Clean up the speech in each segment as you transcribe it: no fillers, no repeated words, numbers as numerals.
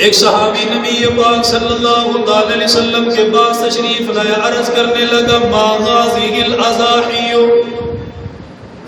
ایک صحابی نبی پاک صلی اللہ علیہ وسلم کے پاس تشریف لایا، عرض کرنے لگا ما هذه الاضاحی،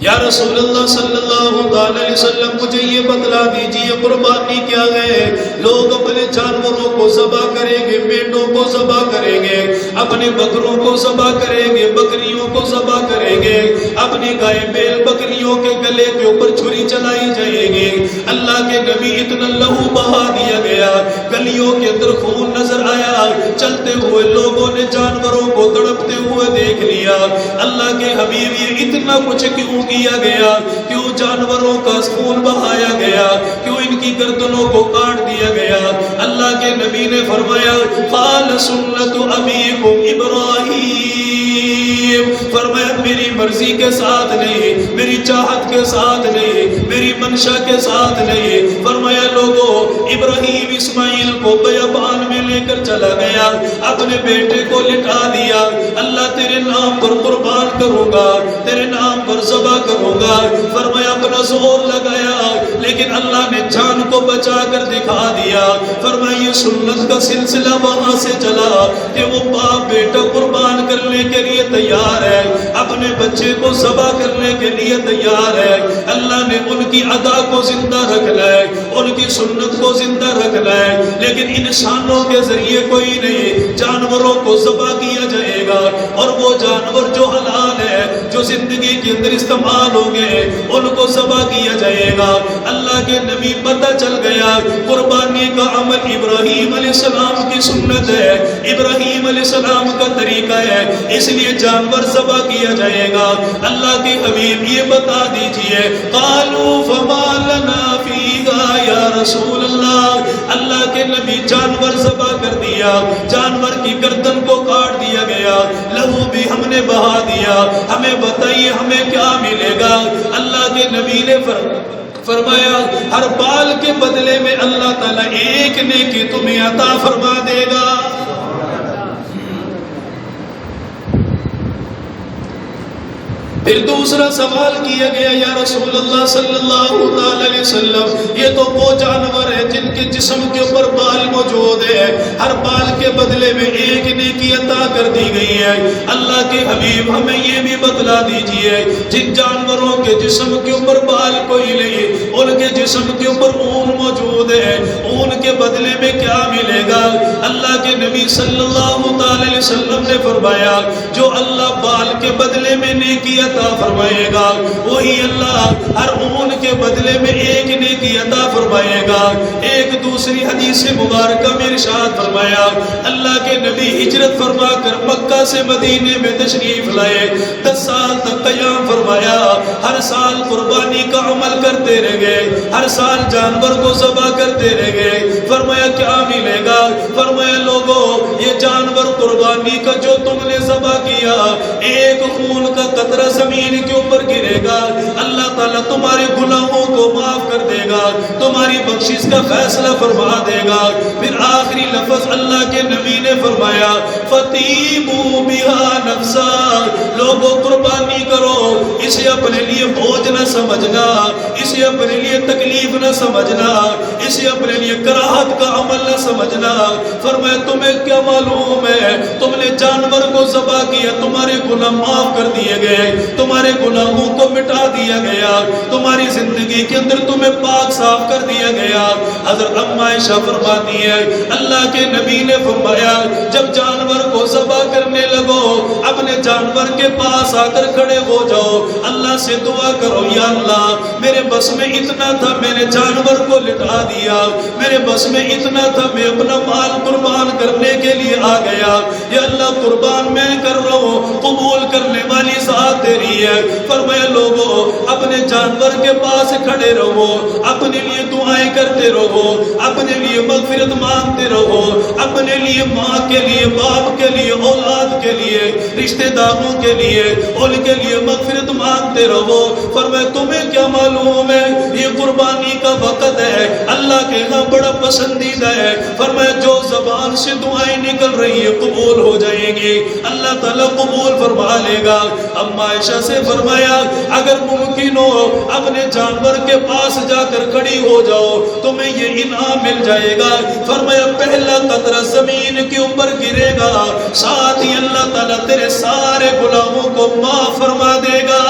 یا رسول اللہ صلی اللہ علیہ وسلم مجھے یہ بتلا دیجیے قربانی کیا ہے؟ لوگ اپنے جانوروں کو ذبح کریں گے، مینڈوں کو ذبح کریں گے، اپنے بکروں کو ذبح کریں گے، بکریوں کو ذبح کریں گے، اپنی گائے بیل بکریوں کے گلے کے اوپر چھری چلائی جائے گی۔ اللہ کے نبی اتنا لہو بہا دیا گیا، گلیوں کے اندر خون نظر آیا، چلتے ہوئے لوگوں نے جانوروں کو تڑپتے ہوئے دیکھ لیا۔ اللہ کے حبیب یہ اتنا کچھ کیوں کیا گیا؟ کیوں جانوروں کا خون بہایا گیا؟ کیوں ان کی گردنوں کو کاٹ دیا گیا؟ اللہ کے نبی نے فرمایا قال سنت ابیکم ابراہیم، فرمایا میری مرضی کے ساتھ نہیں، میری چاہت کے ساتھ نہیں، میری منشا کے ساتھ نہیں۔ فرمایا لوگوں ابراہیم اسماعیل کو بیابان میں لے کر چلا گیا، اپنے بیٹے کو لٹا دیا، اللہ تیرے نام پر قربان کروں گا، تیرے نام پر ذبح کروں گا۔ فرمایا اپنا زور لگایا لیکن اللہ نے جان کو بچا کر دکھا دیا۔ فرمایا یہ سنت کا سلسلہ وہاں سے چلا کہ وہ باپ بیٹا قربان کرنے کے لیے تیار ہے، اپنے بچے کو ذبح کرنے کے لیے تیار ہے۔ اللہ نے ان کی ادا کو زندہ رکھنا ہے، ان کی سنت کو زندہ رکھنا ہے، لیکن انسانوں کے ذریعے کوئی نہیں، جانوروں کو ذبح کیا جائے گا، اور وہ جانور جو حلال ہے، جو زندگی کے اندر استعمال ہوں گے، ان کو ذبح کیا جائے گا۔ اللہ کے نبی پتہ چل گیا قربانی کا عمل ابراہیم علیہ السلام کی سنت ہے، ابراہیم علیہ السلام کا طریقہ ہے، اس لیے جانور ذبح کیا جائے گا۔ اللہ کے حبیب یہ بتا دیجئے قالوا فما لنا فیہا یا رسول اللہ، اللہ کے نبی جانور ذبح کر دیا، جانور کی گردن کو کاٹ دیا گیا، لہو بھی ہم نے بہا دیا، ہمیں بتائیے ہمیں کیا ملے گا؟ اللہ کے نبی نے فرمایا ہر بال کے بدلے میں اللہ تعالیٰ ایک نیکی تمہیں عطا فرما دے گا۔ پھر دوسرا سوال کیا گیا یا رسول اللہ صلی اللہ علیہ وسلم یہ تو وہ جانور ہے جن کے جسم کے اوپر بال موجود ہے، ہر بال کے بدلے میں ایک نیکی عطا کر دی گئی ہے۔ اللہ کے حبیب ہمیں یہ بھی بتلا دیجئے جن جانوروں کے جسم کے اوپر بال کوئی نہیں، ان کے جسم کے اوپر اون موجود ہے، اون کے بدلے میں کیا ملے گا؟ اللہ کے نبی صلی اللہ علیہ وسلم نے فرمایا جو اللہ بال کے بدلے میں نیکی عطا فرمائے گا وہی اللہ ہر اون کے بدلے میں ایک نیکی عطا فرمائے گا۔ ایک دوسری حدیث مبارکہ میں ارشاد فرمایا اللہ کے نبی ہجرت فرما کر مکہ سے مدینے میں تشریف لائے، 10 سال تک قیام فرمایا، ہر سال قربانی کا عمل کرتے رہ گئے، ہر سال جانور کو ذبح کرتے رہ گئے۔ فرمایا کیا ملے گا؟ فرمایا لوگوں یہ جانور قربانی کا جو تم نے ذبح کیا ایک خون کا قطرہ زمین کے اوپر گرے گا، اللہ تعالیٰ تمہارے گناہوں کو معاف کر دے گا، تمہاری بخشش کا فیصلہ فرما دے گا۔ پھر آخری لفظ اللہ کے نبی نے فرمایا فَطِيبُوا بِهَا نَفْسًا، لوگوں قربانی کرو، اسے اپنے لیے بوجھ نہ سمجھنا، اسے اپنے لیے تکلیف نہ سمجھنا، اسے اپنے لیے کراہت کا عمل نہ سمجھنا۔ فرمایا تمہیں کیا معلوم ہے تم نے جانور کو ذبح کیا، تمہارے گناہ معاف کر دیے گئے، تمہارے گناہوں کو مٹا دیا گیا، تمہاری زندگی کے اندر تمہیں پاک صاف کر دیا گیا۔ حضرت اما عائشہ فرماتی ہے اللہ کے نبی نے فرمایا جب جانور کو ذبح کرنے لگو اپنے جانور کے پاس آ کر کھڑے ہو جاؤ، اللہ سے دعا کرو یا اللہ میرے بس میں اتنا تھا میں نے جانور کو لٹا دیا، میرے بس میں اتنا تھا میں اپنا مال قربان کرنے کے لیے آ گیا، یا اللہ قربان میں کر رہا ہوں، قبول کرنے والی ذات تیری ہے۔ فرمایا لوگوں اپنے جانور کے پاس کھڑے رہو، اپنے لیے دعائیں کرتے رہو، اپنے لیے مغفرت مانگتے رہو، اپنے لیے ماں کے لیے، باپ کے لیے، اولاد کے لیے، رشتہ داروں کے لیے، ان کے لیے مغفرت مانگتے رہو۔ فرمایا تمہیں کیا معلوم ہے یہ قربانی کا وقت ہے، اللہ کے ہاں بڑا پسندیدہ ہے۔ فرمایا جو زبان سے دعائیں نکل رہی ہیں قبول ہو جائیں گی، اللہ تعالیٰ قبول فرما لے گا۔ اما عائشہ سے فرمایا اگر ممکن ہو اپنے جانور کے پاس جا کر کھڑی ہو جاؤ تمہیں یہ انعام مل جائے گا۔ فرمایا پہلا قطرہ زمین کے اوپر گرے گا، ساتھ ہی اللہ تعالیٰ تیرے سارے گناہوں کو معاف فرما دے گا۔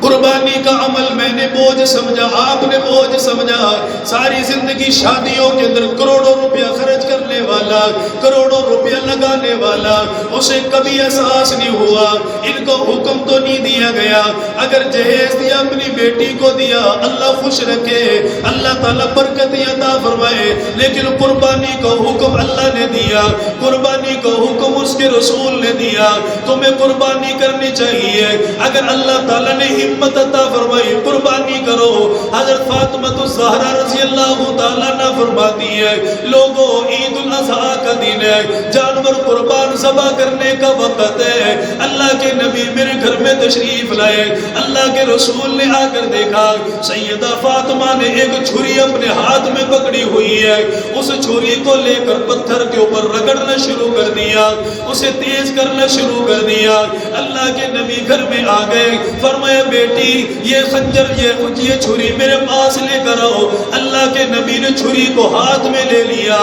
قربانی کا عمل میں نے بوجھ سمجھا، آپ نے بوجھ سمجھا، ساری زندگی شادیوں کے اندر کروڑوں روپیہ خرچ کرنے والا، کروڑوں روپیہ لگانے والا، اسے کبھی احساس نہیں ہوا۔ ان کو حکم تو نہیں دیا گیا اگر جہیز دیا اپنی بیٹی کو دیا اللہ خوش رکھے، اللہ تعالیٰ برکت عطا فرمائے، لیکن قربانی کا حکم اللہ نے دیا، قربانی کا حکم اس کے رسول نے دیا، تمہیں قربانی کرنی چاہیے۔ اگر اللہ تعالیٰ نے ہمت عطا فرمائی قربانی کرو۔ حضرت فاطمہ الزہرا رضی اللہ تعالیٰ عنہ فرماتی ہے لوگوں عید الاضحیٰ کا دن ہے، جانور قربان ذبح کرنے کا وقت ہے، اللہ کے نبی میرے گھر میں تشریف لائے، اللہ کے رسول نے آ کر دیکھا سیدہ فاطمہ نے ایک چھری اپنے ہاتھ میں پکڑی ہوئی ہے، اس چھری کو لے کر پتھر کے اوپر رگڑنا شروع کر دیا، اسے تیز کرنا شروع کر دیا۔ اللہ کے نبی گھر میں آ گئے، فرمایا بیٹی یہ خنجر یہ چھری میرے پاس لے کر آؤ۔ اللہ کے نبی نے چھری کو ہاتھ میں لے لیا،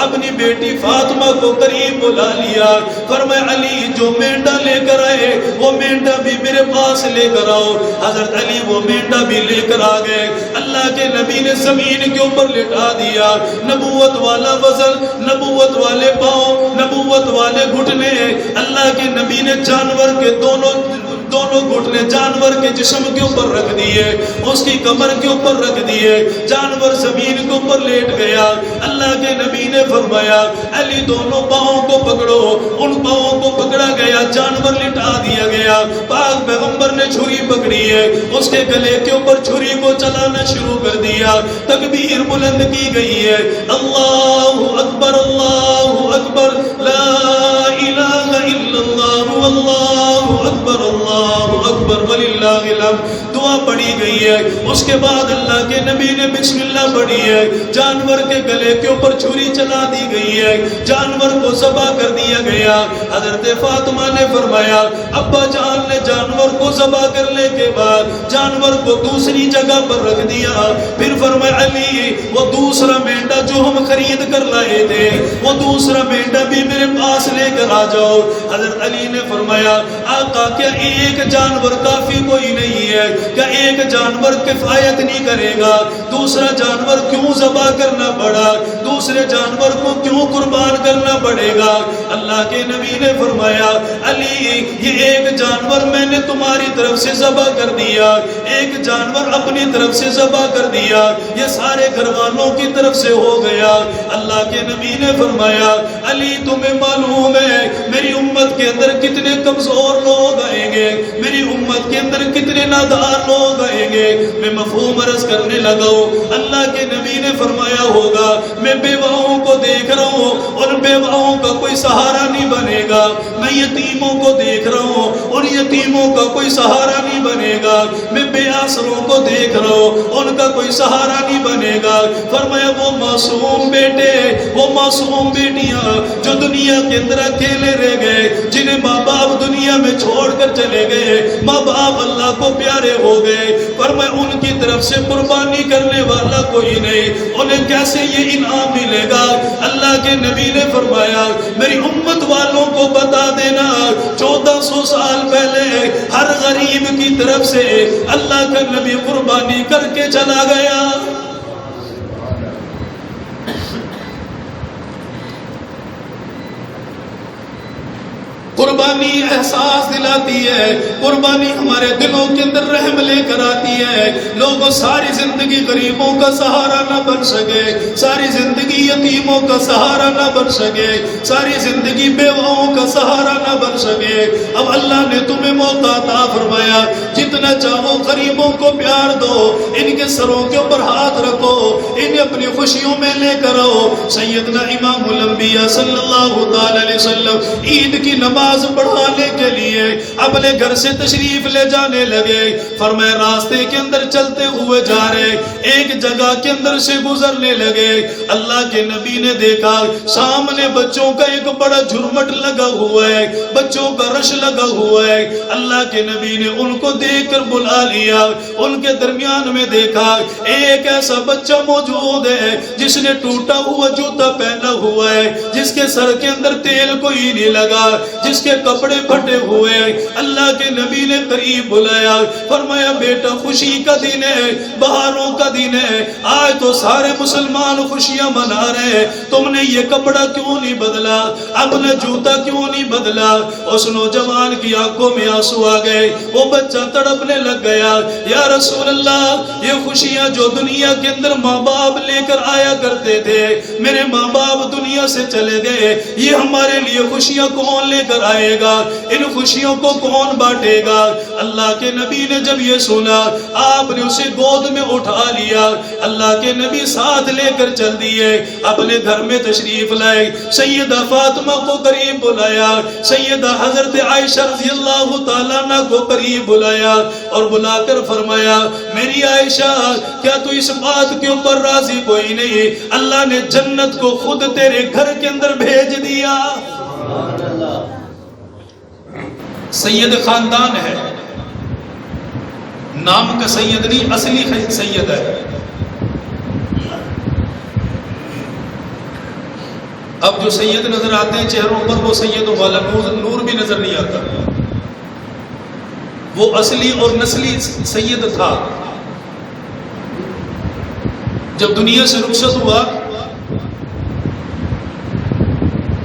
اپنی بیٹی فاطمہ کو قریب بلا لیا، فرمایا علی جو مینڈا لے کر آئے وہ مینڈا بھی میرے پاس لے کر آؤ۔ حضرت علی وہ مینڈا بھی لے کر آ گئے، اللہ کے نبی نے زمین کے اوپر لٹا دیا، نبوت والا وزن، نبوت والے پاؤں، نبوت والے گھٹنے، اللہ کے نبی نے جانور کے دونوں گھٹنے جانور کے جسم کے اوپر رکھ دیے، اس کی کمر کے اوپر رکھ دیے، جانور زمین کے اوپر لیٹ گیا۔ اللہ کے نبی نے فرمایا علی دونوں پاؤں کو پکڑو، ان پاؤں کو پکڑا گیا، جانور لٹا دیا گیا، پاک پیغمبر نے چھری پکڑی ہے، اس کے گلے کے اوپر چھری کو چلانا شروع کر دیا، تکبیر بلند کی گئی ہے، اللہ اکبر اللہ اکبر لا الہ الا اللہ اللہ اکبر اللہ اکبر وللہ الحمد، دعا پڑھی گئی ہے۔ اس کے بعد اللہ کے نبی نے بسم اللہ پڑھی ہے، جانور کے گلے کے اوپر چھری چلا دی گئی ہے، جانور کو ذبح کر دیا گیا۔ حضرت فاطمہ نے فرمایا ابا جان نے جانور کو ذبح کرنے کے بعد جانور کو دوسری جگہ پر رکھ دیا، پھر فرمایا علی وہ دوسرا مینڈا جو ہم خرید کر لائے تھے وہ دوسرا مینڈا بھی میرے پاس لے کر آ جاؤ۔ حضرت علی نے فرمایا آقا کیا ایک جانور کافی کوئی نہیں ہے؟ کیا ایک جانور کفایت نہیں کرے گا؟ دوسرا جانور کیوں ذبح کرنا پڑا؟ دوسرے جانور کو کیوں قربان کرنا پڑے گا؟ اللہ کے نبی نے فرمایا علی یہ ایک جانور میں نے تمہاری طرف سے ذبح کر دیا، ایک جانور اپنی طرف سے ذبح کر دیا، یہ سارے گھر والوں کی طرف سے ہو گیا۔ اللہ کے نبی نے فرمایا علی تمہیں معلوم ہے میری امت کے اندر کتنے کمزور لوگ آئیں گے، میری امت کے اندر کتنے نادار لوگ آئیں گے۔ میں مفہوم عرض کرنے لگا ہوں، اللہ کے نبی نے فرمایا ہوگا میں بیواؤں کو دیکھ رہا ہوں اور بیواؤں کا کوئی سہارا نہیں بنے گا، میں یتیموں کو دیکھ رہا ہوں اور یتیموں کا کوئی سہارا نہیں بنے گا، میں بے آسروں کو دیکھ رہا ہوں ان کا کوئی سہارا نہیں بنے گا۔ فرمایا وہ معصوم بیٹے، وہ معصوم بیٹیاں جو دنیا کے اندر اکیلے رہ گئے، جنہیں ماں باپ دنیا میں چھوڑ کر چلے گئے، ماں باپ اللہ کو پیارے ہو گئے، پر میں ان کی طرف سے قربانی کرنے والا کوئی نہیں، انہیں کیسے یہ انعام ملے گا؟ اللہ کے نبی نے فرمایا میری امت والوں کو بتا دینا 1400 سال پہلے ہر غریب کی طرف سے اللہ کا نبی قربانی کر کے چلا گیا۔ قربانی احساس دلاتی ہے، قربانی ہمارے دلوں کے اندر رحم لے کر آتی ہے۔ لوگوں ساری زندگی غریبوں کا سہارا نہ بن سکے، ساری زندگی یتیموں کا سہارا نہ بن سکے، ساری زندگی بیواؤں کا سہارا نہ بن سکے۔ اب اللہ نے تمہیں موقع عطا فرمایا جتنا چاہو غریبوں کو پیار دو، ان کے سروں کے اوپر ہاتھ رکھو، انہیں اپنی خوشیوں میں لے کر آؤ۔ سیدنا امام الانبیاء صلی اللہ علیہ وسلم عید کی نماز پڑھانے کے لیے اپنے گھر سے تشریف لے جانے لگے۔ فرمایا راستے کے اندر چلتے ہوئے جا رہے، ایک جگہ کے اندر سے گزرنے لگے، اللہ کے نبی نے دیکھا سامنے بچوں کا ایک بڑا جھرمٹ لگا ہوا ہے، بچوں کا رش لگا ہوا ہے۔ اللہ کے نبی نے ان کو دیکھ کر بلا لیا، ان کے درمیان میں دیکھا ایک ایسا بچہ موجود ہے جس نے ٹوٹا ہوا جوتا پہنا ہوا ہے، جس کے سر کے اندر تیل کوئی نہیں لگا، جس کے کپڑے پھٹے ہوئے۔ اللہ کے نبی نے قریب بلایا، فرمایا بیٹا خوشی کا دن ہے، بہاروں کا دن ہے، آج تو سارے مسلمان خوشیاں منا رہے، تم نے یہ کپڑا کیوں نہیں بدلا، اپنا جوتا کیوں نہیں بدلا؟ اس نوجوان کی آنکھوں میں آنسو آ گئے، وہ بچہ تڑپنے لگ گیا، یا رسول اللہ یہ خوشیاں جو دنیا کے اندر ماں باپ لے کر آیا کرتے تھے، میرے ماں باپ دنیا سے چلے گئے، یہ ہمارے لیے خوشیاں کون لے کر آئے گا، ان خوشیوں کو کون بانٹے گا؟ اللہ کے نبی نے جب یہ سنا آپ نے اسے گود میں اٹھا لیا، اللہ کے نبی ساتھ لے کر چل دیے، اپنے گھر میں تشریف لائے، سیدہ فاطمہ کو قریب بلایا، سیدہ حضرت عائشہ رضی اللہ تعالیٰ عنہ کو قریب بلایا اور بلا کر فرمایا میری عائشہ کیا تو اس بات کے اوپر راضی کوئی نہیں، اللہ نے جنت کو خود تیرے گھر کے اندر بھیج دیا۔ سید خاندان ہے، نام کا سید نہیں، اصلی سید ہے۔ اب جو سید نظر آتے ہیں چہروں پر وہ سیدوں والا نور بھی نظر نہیں آتا، وہ اصلی اور نسلی سید تھا۔ جب دنیا سے رخصت ہوا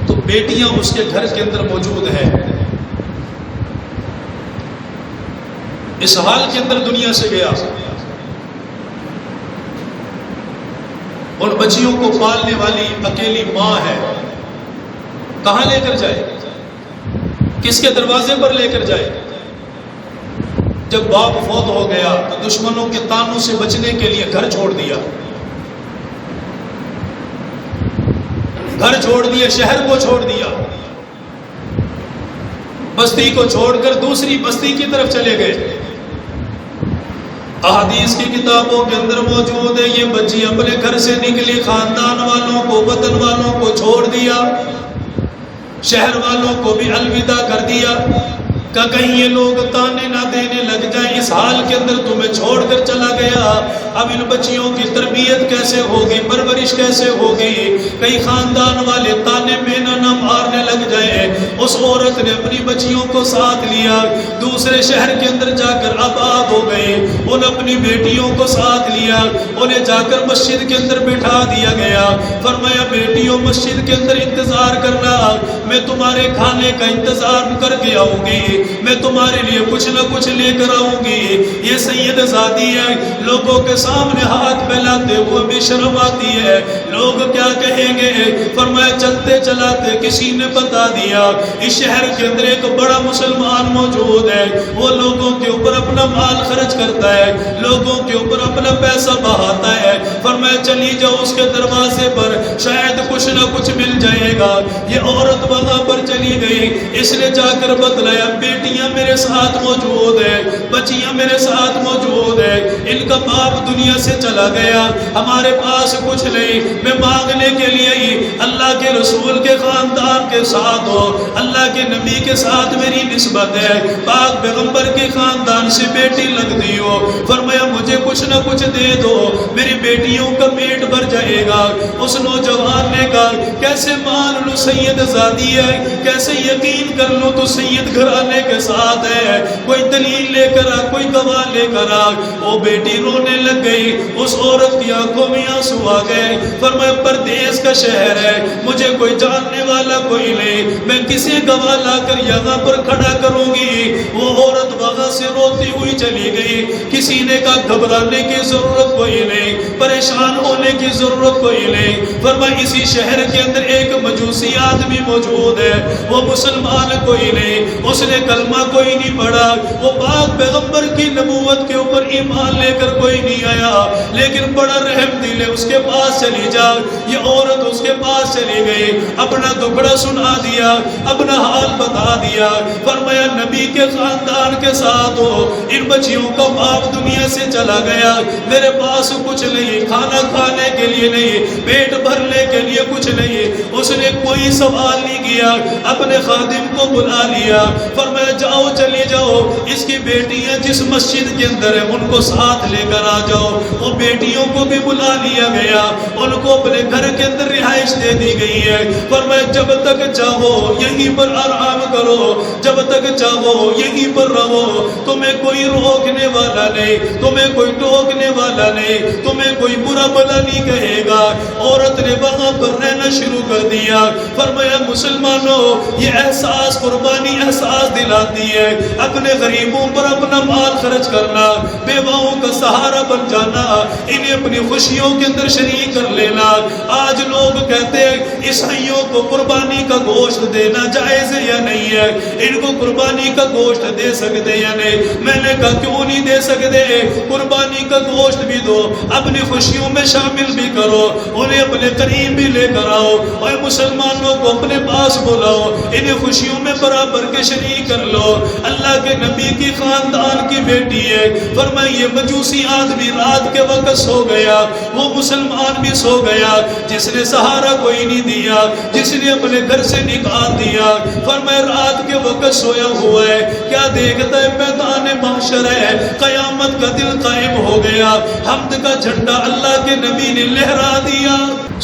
تو بیٹیاں اس کے گھر کے اندر موجود ہیں، اس حال کے اندر دنیا سے گیا، اور بچیوں کو پالنے والی اکیلی ماں ہے، کہاں لے کر جائے، کس کے دروازے پر لے کر جائے؟ جب باپ فوت ہو گیا تو دشمنوں کے تانوں سے بچنے کے لیے گھر چھوڑ دیا، گھر چھوڑ دیا، شہر کو چھوڑ دیا، بستی کو چھوڑ کر دوسری بستی کی طرف چلے گئے۔ احادیث کی کتابوں کے اندر موجود ہے یہ بچی اپنے گھر سے نکلی، خاندان والوں کو وطن والوں کو چھوڑ دیا، شہر والوں کو بھی الوداع کر دیا کہ کہیں یہ لوگ تانے نہ دینے لگ جائیں، اس حال کے اندر تمہیں چھوڑ کر چلا گیا، اب ان بچیوں کی تربیت کیسے ہوگی، پرورش کیسے ہوگی، کئی خاندان والے تانے مینا نہ مارنے لگ جائے۔ اس عورت نے اپنی بچیوں کو ساتھ لیا، دوسرے شہر کے اندر جا کر آباد ہو گئے، ان اپنی بیٹیوں کو ساتھ لیا، انہیں جا کر مسجد کے اندر بٹھا دیا گیا، فرمایا بیٹیوں مسجد کے اندر انتظار کرنا، میں تمہارے کھانے کا انتظار کر کے آؤں گی، میں تمہارے لیے کچھ نہ کچھ لے کر آؤں گی۔ یہ سید زادی ہے، لوگوں کے سامنے ہاتھ پھیلاتے ہوئے بھی شرم آتی ہے، لوگ کیا کہیں گے؟ فرمایا چلتے چلاتے کسی نے بتا دیا اس شہر کے اندر ایک بڑا مسلمان موجود ہے، وہ لوگوں کے اوپر اپنا مال خرچ کرتا ہے، لوگوں کے اوپر اپنا پیسہ بہاتا ہے، فرمایا چلی جاؤ اس کے دروازے پر، شاید کچھ نہ کچھ مل جائے گا۔ یہ عورت وہاں پر چلی گئی، اس نے جا کر بتلایا بیٹیاں میرے ساتھ موجود ہے، بچیاں میرے ساتھ موجود ہے، ان کا باپ دنیا سے چلا گیا، ہمارے پاس کچھ نہیں، میں مانگنے کے لیے ہی اللہ کے رسول کے خاندان کے ساتھ ہو، اللہ کے نبی کے ساتھ میری نسبت ہے، پاک پیغمبر کے خاندان سے بیٹی لگتی ہو، فرمایا مجھے کچھ نہ کچھ دے دو، میری بیٹیوں کا پیٹ بھر جائے گا۔ اس نوجوان نے کہا کیسے مان لوں سید زادی ہے، کیسے یقین کر لوں تو سید گھرانے کے ساتھ ہے، کوئی دلیل لے کر آ، کوئی گواہ لے کر آ۔ وہ بیٹی رونے لگ گئی، اس عورت کی آنکھوں میں آنسو آ گئے. فرمایا پردیس کا شہر ہے, مجھے کوئی جاننے والا کوئی نہیں, میں کسی گواہ لا کر یہاں پر کھڑا کروں گی. وہ عورت وہاں سے روتی ہوئی چلی گئی. کسی نے کہا گھبرانے کی ضرورت کوئی نہیں, پریشان ہونے کی ضرورت کوئی نہیں. فرمایا اسی شہر کے اندر ایک مجوسی آدمی موجود ہے, وہ مسلمان کوئی نہیں, اس نے کلمہ کوئی نہیں پڑھا, وہ پاک پیغمبر کی نبوت کے اوپر ایمان لے کر کوئی نہیں آیا, لیکن بڑا رحم دل ہے, اس کے پاس چلی جا. یہ عورت اس کے پاس چلی گئی, اپنا دکڑا سنا دیا, اپنا حال بتا دیا. فرمایا نبی کے خاندان کے ساتھ ہو, ان بچیوں کا باپ دنیا سے چلا گیا, میرے پاس کچھ نہیں, کھانا کھانے کے لیے نہیں, پیٹ بھرنے کے لیے کچھ نہیں. اس نے کوئی سوال نہیں کیا, اپنے خادم کو بلا لیا. فرمایا جاؤ چلی جاؤ, اس کی بیٹیاں جس مسجد کے اندر ہیں ان کو ساتھ لے کر آ جاؤ. وہ بیٹیوں کو بھی بلا لیا گیا, ان کو اپنے گھر کے اندر رہائش دے دی گئی ہے. فرمایا جب تک چاہو یہیں پر آرام کرو, جب تک چاہو یہیں پر رہو, تمہیں کوئی روکنے والا نہیں, تمہیں کوئی ٹوکنے والا نہیں, تمہیں کوئی برا بھلا نہیں کہے گا. عورت نے وہاں پر رہنا شروع کر دیا. فرمایا مسلمانوں, یہ احساس قربانی احساس دلاتی ہے, اپنے غریبوں پر اپنا مال خرچ کرنا, بیواؤں کا سہارا بن جانا, انہیں اپنی خوشیوں کے اندر شریک کر لینا. آج لوگ کہتے ہیں عیسائیوں کو قربانی کا گوشت دینا جائز ہے یا نہیں ہے, ان کو قربانی کا گوشت دے سکتے یا نہیں. میں نے کہا کیوں نہیں دے سکتے, قربانی کا گوشت بھی دو, اپنی خوشیوں میں شامل بھی کرو, انہیں اپنے قریب بھی لے کر آؤ, اور مسلمانوں کو اپنے پاس بلاؤ, انہیں خوشیوں میں برابر کے شریک کر لو. اللہ کے نبی کی خاندان کی بیٹی ہے. فرمایا یہ مجوسی آدمی رات کے وقت سو گیا, وہ مسلمان بھی سو گیا, جس نے سہارا کوئی نہیں دیا, جس نے اپنے گھر سے نکال دیا. فرمایا رات کے وقت سویا ہوا ہے, کیا دیکھتا ہے میدان محشر ہے, قیامت کا دن قائم ہو گیا, حمد کا جھنڈا اللہ کے نبی نے لہرا دیا.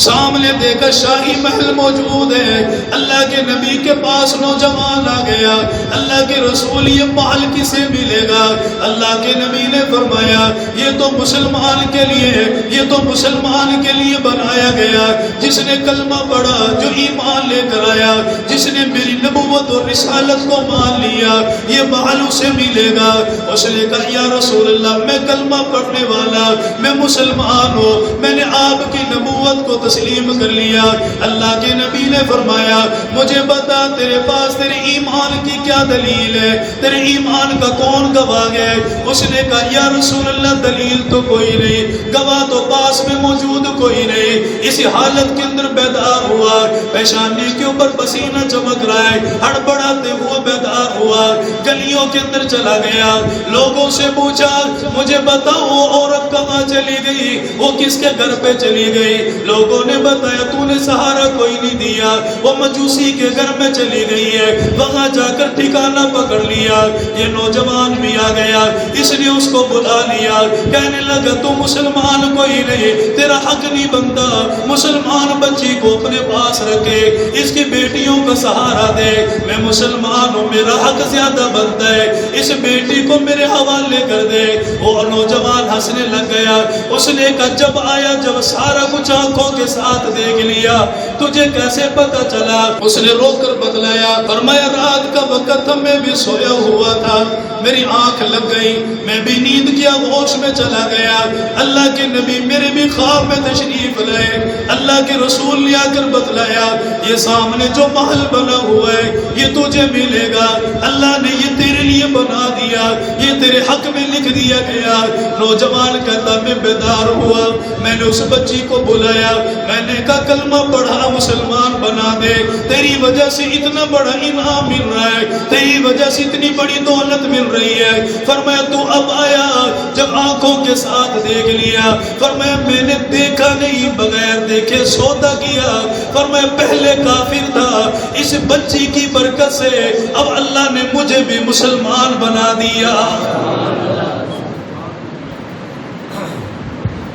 سامنے دیکھا شاہی محل موجود ہے, اللہ کے نبی کے پاس نوجوان آ گیا. اللہ کے رسول یہ مال کسے ملے گا؟ اللہ کے نبی نے فرمایا یہ تو مسلمان کے لیے, یہ تو مسلمان کے لیے بنایا گیا, جس نے کلمہ پڑھا, جو ایمان لے کر آیا, جس نے میری نبوت اور رسالت کو مان لیا, یہ مال اسے ملے گا. اس نے کہا یا رسول اللہ میں کلمہ پڑھنے والا, میں مسلمان ہوں, میں نے آپ کی نبوت کو تسلیم کر لیا. اللہ کے نبی نے فرمایا مجھے بتا تیرے پاس تیرے ایمان کی کیا دلیل ہے, تیرے ایمان کا کون گواہ ہے؟ اس نے کہا یا رسول اللہ دلیل تو کوئی نہیں, گواہ تو پاس میں موجود کوئی نہیں. اسی حالت کے اندر بیدار ہوا, پیشانی کے اوپر پسینہ چمک رہا ہے, ہڑبڑاتے ہوئے بیدار ہوا, گلیوں کے اندر چلا گیا, لوگوں سے پوچھا مجھے بتاؤ وہ عورت کہاں چلی گئی, وہ کس کے گھر پہ چلی گئی؟ لوگوں نے بتایا تو نے سہارا کوئی نہیں دیا, وہ مجوسی کے گھر میں چلی گئی ہے, وہاں جا کر ٹھکانہ پکڑ لیا. یہ نوجوان بھی آ گیا, اس نے اس کو بلا لیا, کہنے لگا تو مسلمان کوئی نہیں, تیرا حق نہیں بنتا, مسلمان بچی کو اپنے پاس رکھے, اس کی بیٹیوں کا سہارا دے, میں مسلمان ہوں, میرا حق زیادہ بنتا ہے, اس بیٹی کو میرے حوالے کر دے. وہ نوجوان ہنسنے لگ گیا. اس نے کہا جب آیا, جب سارا کچھ آنکھوں کے ساتھ دیکھ لیا, تجھے کیسے پتا چلا؟ اس نے رو کر بتلایا. فرمایا رات کا وقت تھا, میں بھی سویا ہوا تھا, میری آنکھ لگ گئی, میں بھی نیند کیا ہوش میں چلا گیا. اللہ کے نبی میرے بھی خواب میں تشریف لائے, اللہ کے رسول نے آ کر بتلایا یہ سامنے جو محل بنا ہوا ہے یہ تجھے ملے گا, اللہ نے یہ تیرے لیے بنا دیا, یہ تیرے حق میں لکھ دیا گیا. نوجوان کہتا میں بیدار ہوا, میں نے اس بچی کو بلایا, میں نے کہا کلمہ پڑھا, مسلمان بنا دے, تیری وجہ سے اتنا بڑا انعام مل رہا ہے, تیری وجہ سے اتنی بڑی دولت مل رہی ہے. فرمایا تو اب آیا, جب آنکھوں کے ساتھ دیکھ لیا, فرمایا میں نے دیکھا نہیں, بغیر دیکھے سودا کیا. فرمایا پہلے کافر تھا, اس بچی کی برکت سے اب اللہ نے مجھے بھی مسلمان بنا دیا.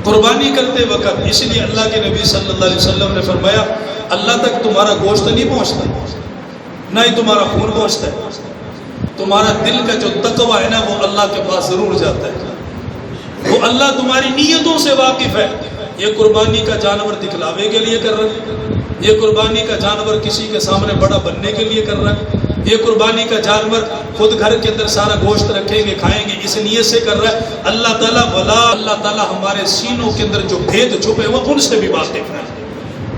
قربانی کرتے وقت اس لیے اللہ کے نبی صلی اللہ علیہ وسلم نے فرمایا اللہ تک تمہارا گوشت نہیں پہنچتا, نہ ہی تمہارا خون پہنچتا ہے, تمہارا دل کا جو تقوی ہے نا وہ اللہ کے پاس ضرور جاتا ہے. وہ اللہ تمہاری نیتوں سے واقف عاطف ہے، یہ قربانی کا جانور دکھلاوے کے لیے کر رہا ہے، یہ قربانی کا جانور کسی کے سامنے بڑا بننے کے لیے کر رہا ہے، یہ قربانی کا جانور خود گھر کے اندر سارا گوشت رکھیں گے کھائیں گے اس نیت سے کر رہا ہے۔ اللہ تعالیٰ اللہ تعالیٰ ہمارے سینوں کے اندر جو بھید چھپے ہوئے ان سے بھی واقف ہے،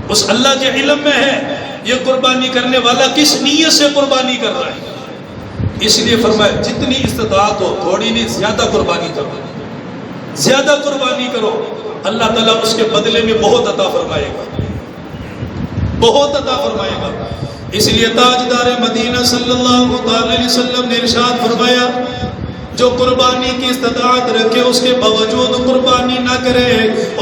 اس اللہ کے علم میں ہے یہ قربانی کرنے والا کس نیت سے قربانی کر رہا ہے۔ اس لیے فرمایا جتنی استطاعت ہو، تھوڑی نہیں زیادہ قربانی کرو، زیادہ قربانی کرو، اللہ تعالیٰ اس کے بدلے میں بہت عطا فرمائے گا، بہت عطا فرمائے گا۔ اس لیے تاجدار مدینہ صلی اللہ علیہ وسلم نے ارشاد فرمایا جو قربانی کی استطاعت رکھے اس کے باوجود قربانی نہ کرے،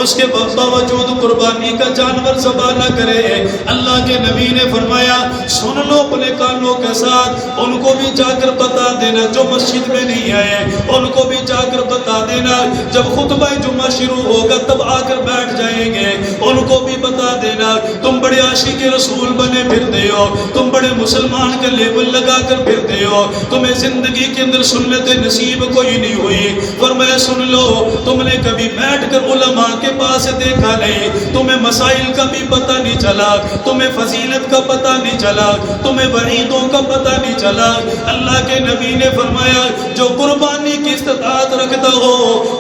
اس کے باوجود قربانی کا جانور ذبح نہ کرے۔ اللہ کے نبی نے فرمایا سن لو اپنے کانوں کے ساتھ، ان کو بھی جا کر بتا دینا جو مسجد میں نہیں آئے، ان کو بھی جا کر بتا دینا جب خطبہ جمعہ شروع ہوگا تب آ کر بیٹھ جائیں گے، ان کو بھی بتا دینا تم بڑے عاشق رسول بنے پھرتے ہو، تم بڑے مسلمان کا لیبل لگا کر پھرتے ہو، تمہیں زندگی کے اندر سنت نصیب کوئی نہیں ہوئی۔ فرمایا سن لو تم نے کبھی بیٹھ کر علماء کے پاس دیکھا نہیں، تمہیں مسائل کا بھی پتہ نہیں چلا، تمہیں فضیلت کا پتہ نہیں چلا، تمہیں وعیدوں کا پتہ نہیں چلا۔ اللہ کے نبی نے فرمایا جو قربانی کی استطاعت رکھتا ہو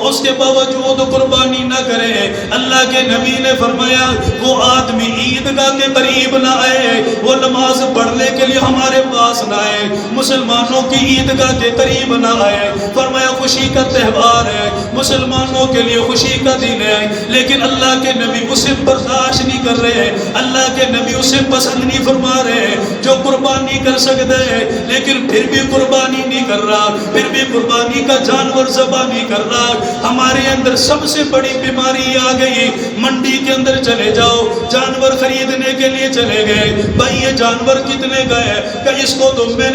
اس کے باوجود قربانی نہ کرے۔ اللہ کے نبی نے فرمایا وہ آدمی عیدگاہ کے قریب نہ آئے، وہ نماز پڑھنے کے لیے ہمارے پاس نہ آئے، مسلمانوں کی عیدگاہ کے قریب نہ آئے۔ فرمایا خوشی کا تہوار ہے، مسلمانوں کے لیے خوشی کا دن ہے، لیکن اللہ کے نبی اسے برداشت نہیں کر رہے، اللہ کے نبی اسے پسند نہیں فرما رہے جو قربانی کر سکتے ہیں لیکن پھر بھی قربانی نہیں کر رہا، پھر بھی قربانی کا جانور ذبح نہیں کر رہا۔ ہمارے اندر سب سے بڑی بیماری آ گئی، منڈی کے اندر چلے جاؤ جانور خریدنے کے لیے چلے گئے، بھائی یہ جانور کتنے گئے کہ اس کو تو میں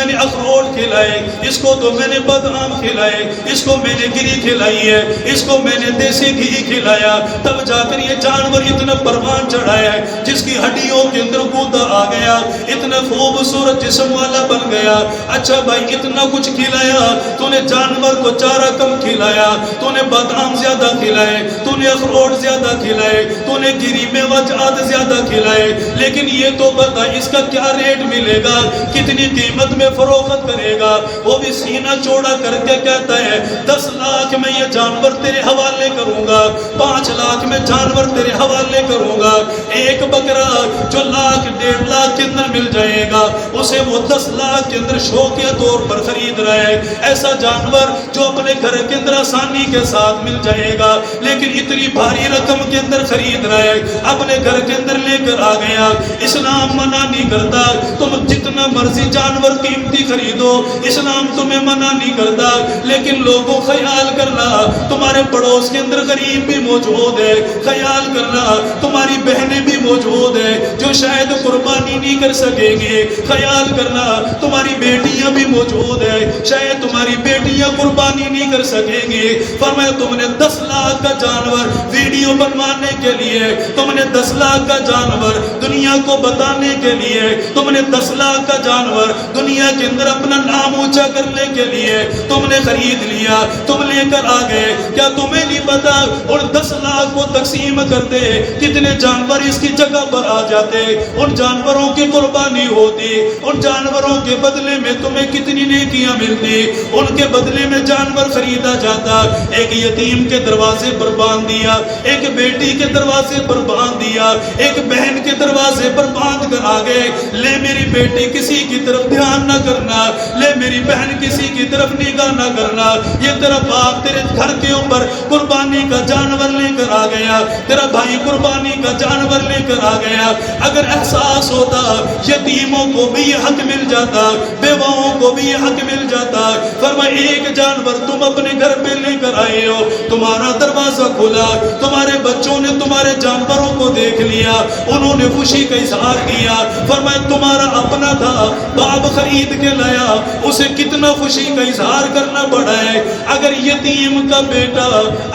نے اخروٹ کھلائے، اس کو تو میں نے بادام کھلائے، اس کو میں نے گری کھلائی ہے، اس کو میں نے دیسی گھی کھلایا، تب جا کر یہ جانور اتنا پروان چڑھایا ہے جس کی ہڈیوں کے اندر گودا آ گیا، اتنا خوبصورت جسم والا بن گیا۔ اچھا بھائی اتنا کچھ کھلایا، تو نے جانور کو چارہ کم کھلایا، تو نے بادام زیادہ کھلائے، تو نے اخروٹ زیادہ کھلائے، تو نے گری میں وجعات زیادہ کھلائے، لیکن یہ تو بتا اس کا کیا ریٹ ملے گا، کتنی قیمت میں فروخت کرے گا؟ وہ بھی سینہ چوڑا کر کے کہتا ہے 10 لاکھ میں یہ جانور تیرے حوالے کروں گا، 5 لاکھ میں جانور تیرے حوالے کروں گا۔ ایک بکرا جو 1 لاکھ 1.5 لاکھ کے اندر مل جائے گا اسے وہ 10 لاکھ کے اندر شوقیہ طور پر خرید رہا ہے۔ ایسا جانور جو اپنے گھر کے اندر آسانی کے ساتھ مل جائے گا لیکن اتنی بھاری رقم کے اندر خرید رہا ہے، اپنے گھر کے اندر لے کر آ گیا۔ اسلام منع نہیں کرتا تم جتنا مرضی جانور قیمتی خریدو، اسلام تمہیں منع نہیں کرتا، لیکن لوگوں خیال کرنا تمہارے پڑوس کے اندر غریب بھی موجود ہے، خیال کرنا تمہاری بہنیں بھی موجود ہیں جو شاید قربانی نہیں کر سکیں گے، خیال کرنا تمہاری بیٹیاں بھی موجود ہیں شاید تمہاری بیٹیاں قربانی نہیں کر سکیں گے۔ فرمایا تم نے 10 لاکھ کا جانور ویڈیو بنوانے کے لیے، تم نے 10 لاکھ کا جانور دنیا کو بتانے کے لیے، تم نے 10 لاکھ کا جانور دنیا کے اندر اپنا نام اونچا کرنے کے لیے تم نے خرید لیا، تم لے کر آ گئے۔ کیا تمہیں نہیں پتا اور 10 لاکھ کو تقسیم کرتے کتنے جانور اس کی جگہ پر آ جاتے، ان جانوروں کی قربانی ہوتی، ان جانوروں کے بدلے میں تمہیں کتنی نیکیاں ملتی، ان کے بدلے میں جانور خریدا جاتا۔ ایک یتیم کے دروازے پر باندھ دیا، ایک بیٹی کے دروازے پر باندھ دیا، ایک بہن کے دروازے پر باندھ کر آ گئے، لے میری بیٹی کسی کی طرف دھیان نہ کرنا، لے میری بہن کسی کی طرف نگاہ نہ کرنا، یہ تیرا باپ تیرے گھر کے اوپر قربانی کا جانور لے کر آ گیا، تیرا بھائی قربانی کا جانور لے کر آ گیا۔ اگر احساس ہوتا یتیموں کو بھی یہ حق مل جاتا، بیواؤں کو بھی یہ حق مل جاتا۔ فرمایا ایک جانور تم اپنے گھر پہ لے کر آئے ہو، تمہارا دروازہ کھلا، تمہارے بچوں نے تمہارے جانوروں کو دیکھ لیا، انہوں نے خوشی کا اظہار کیا۔ فرمایا تمہارا اپنا تھا، باپ خرید کے لایا، اسے کتنا خوشی کا اظہار کرنا پڑا ہے۔ اگر یتیم کا بیٹا،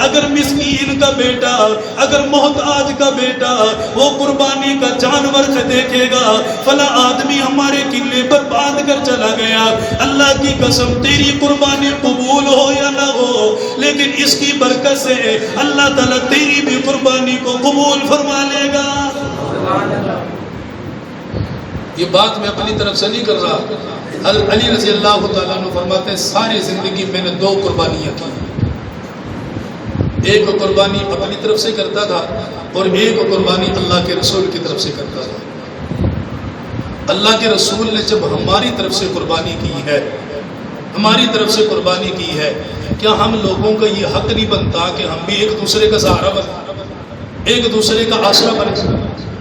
اگر مسکین کا بیٹا، اگر محتاج کا بیٹا وہ قربانی کا جانور دیکھے گا، فلاں آدمی ہمارے قلعے پر باندھ کر چلا گیا، اللہ کی قسم تیری قربانی قبول ہو یا نہ ہو لیکن اس کی برکت سے اللہ تعالیٰ تیری بھی قربانی کو قبول فرما لے گا۔ یہ بات میں اپنی طرف سے نہیں کر رہا، حضرت علی رضی اللہ تعالیٰ عنہ فرماتے ہیں ساری زندگی میں نے 2 قربانیاں کی، ایک قربانی اپنی طرف سے کرتا تھا اور ایک قربانی اللہ کے رسول کی طرف سے کرتا تھا۔ اللہ کے رسول نے جب ہماری طرف سے قربانی کی ہے، ہماری طرف سے قربانی کی ہے، کیا ہم لوگوں کا یہ حق نہیں بنتا کہ ہم بھی ایک دوسرے کا سہارا بنیں، ایک دوسرے کا آسرا بنیں؟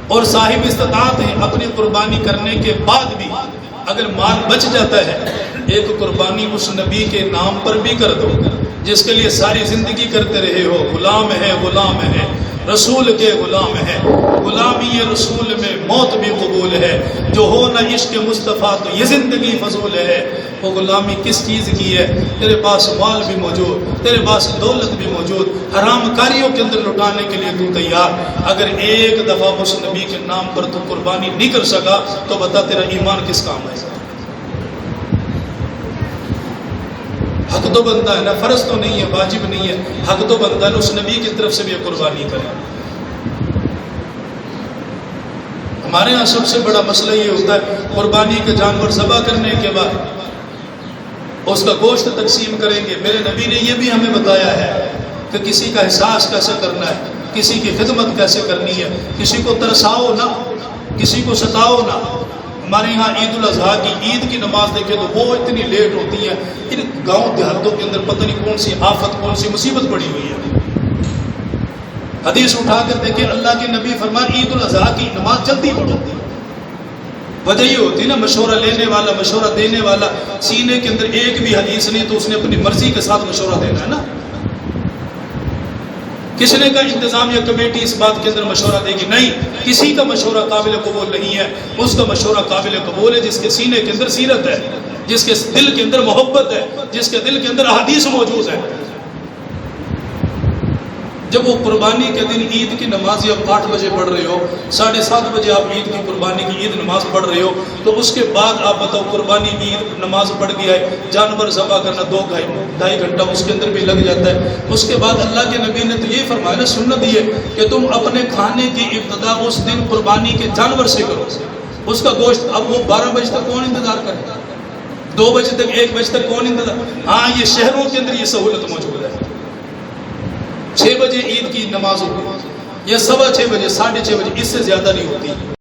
اور صاحب استطاعت ہیں اپنی قربانی کرنے کے بعد بھی اگر مال بچ جاتا ہے، ایک قربانی اس نبی کے نام پر بھی کر دو جس کے لیے ساری زندگی کرتے رہے ہو۔ غلام ہے، غلام ہے، رسول کے غلام ہے، غلامی رسول میں موت بھی قبول ہے، جو ہو نہ عشق مصطفیٰ تو یہ زندگی فضول ہے۔ وہ غلامی کس چیز کی ہے؟ تیرے پاس مال بھی موجود، تیرے پاس دولت بھی موجود، حرام کاریوں کے اندر لٹانے کے لیے تو تیار، اگر ایک دفعہ اس نبی کے نام پر تو قربانی نہیں کر سکا تو بتا تیرا ایمان کس کام ہے؟ حق تو بنتا ہے نا، فرض تو نہیں ہے، واجب نہیں ہے، حق تو بنتا ہے نا اس نبی کی طرف سے بھی قربانی کرے۔ ہمارے ہاں سب سے بڑا مسئلہ یہ ہوتا ہے قربانی کے جانور ذبح کرنے کے بعد اس کا گوشت تقسیم کریں گے۔ میرے نبی نے یہ بھی ہمیں بتایا ہے کہ کسی کا احساس کیسے کرنا ہے، کسی کی خدمت کیسے کرنی ہے، کسی کو ترساؤ نہ، کسی کو ستاؤ نہ۔ ہمارے یہاں عید الاضحیٰ کی عید کی نماز دیکھے تو وہ اتنی لیٹ ہوتی ہے، ان گاؤں دیہاتوں کے اندر پتہ نہیں کون سی آفت، کون سی مصیبت پڑی ہوئی ہے۔ حدیث اٹھا کر دیکھیں، اللہ کے نبی فرمائے عید الاضحیٰ کی نماز جلدی پڑھو۔ وجہ یہ ہوتی ہے نا، مشورہ لینے والا، مشورہ دینے والا، سینے کے اندر ایک بھی حدیث نہیں تو اس نے اپنی مرضی کے ساتھ مشورہ دینا ہے نا۔ کس نے کا انتظامیہ کمیٹی اس بات کے اندر مشورہ دے گی؟ نہیں، کسی کا مشورہ قابل قبول نہیں ہے، اس کا مشورہ قابل قبول ہے جس کے سینے کے اندر سیرت ہے، جس کے دل کے اندر محبت ہے، جس کے دل کے اندر احادیث موجود ہے۔ جب وہ قربانی کے دن عید کی نماز آپ 8 بجے پڑھ رہے ہو، 7:30 بجے آپ عید کی قربانی کی عید نماز پڑھ رہے ہو، تو اس کے بعد آپ بتاؤ قربانی عید نماز پڑھ گیا ہے، جانور ذبح کرنا 2-2.5 گھنٹہ اس کے اندر بھی لگ جاتا ہے۔ اس کے بعد اللہ کے نبی نے تو یہ فرمایا نا، سنت یہ کہ تم اپنے کھانے کی ابتدا اس دن قربانی کے جانور سے کرو، اس کا گوشت۔ اب وہ 12 بجے تک کون انتظار کرے؟ 2 بجے تک، 1 بجے تک کون انتظار؟ ہاں، یہ شہروں کے اندر یہ سہولت موجود ہے۔ 6 بجے عید کی نماز ہوگی یا 6:15 بجے، 6:30 بجے، اس سے زیادہ نہیں ہوتی۔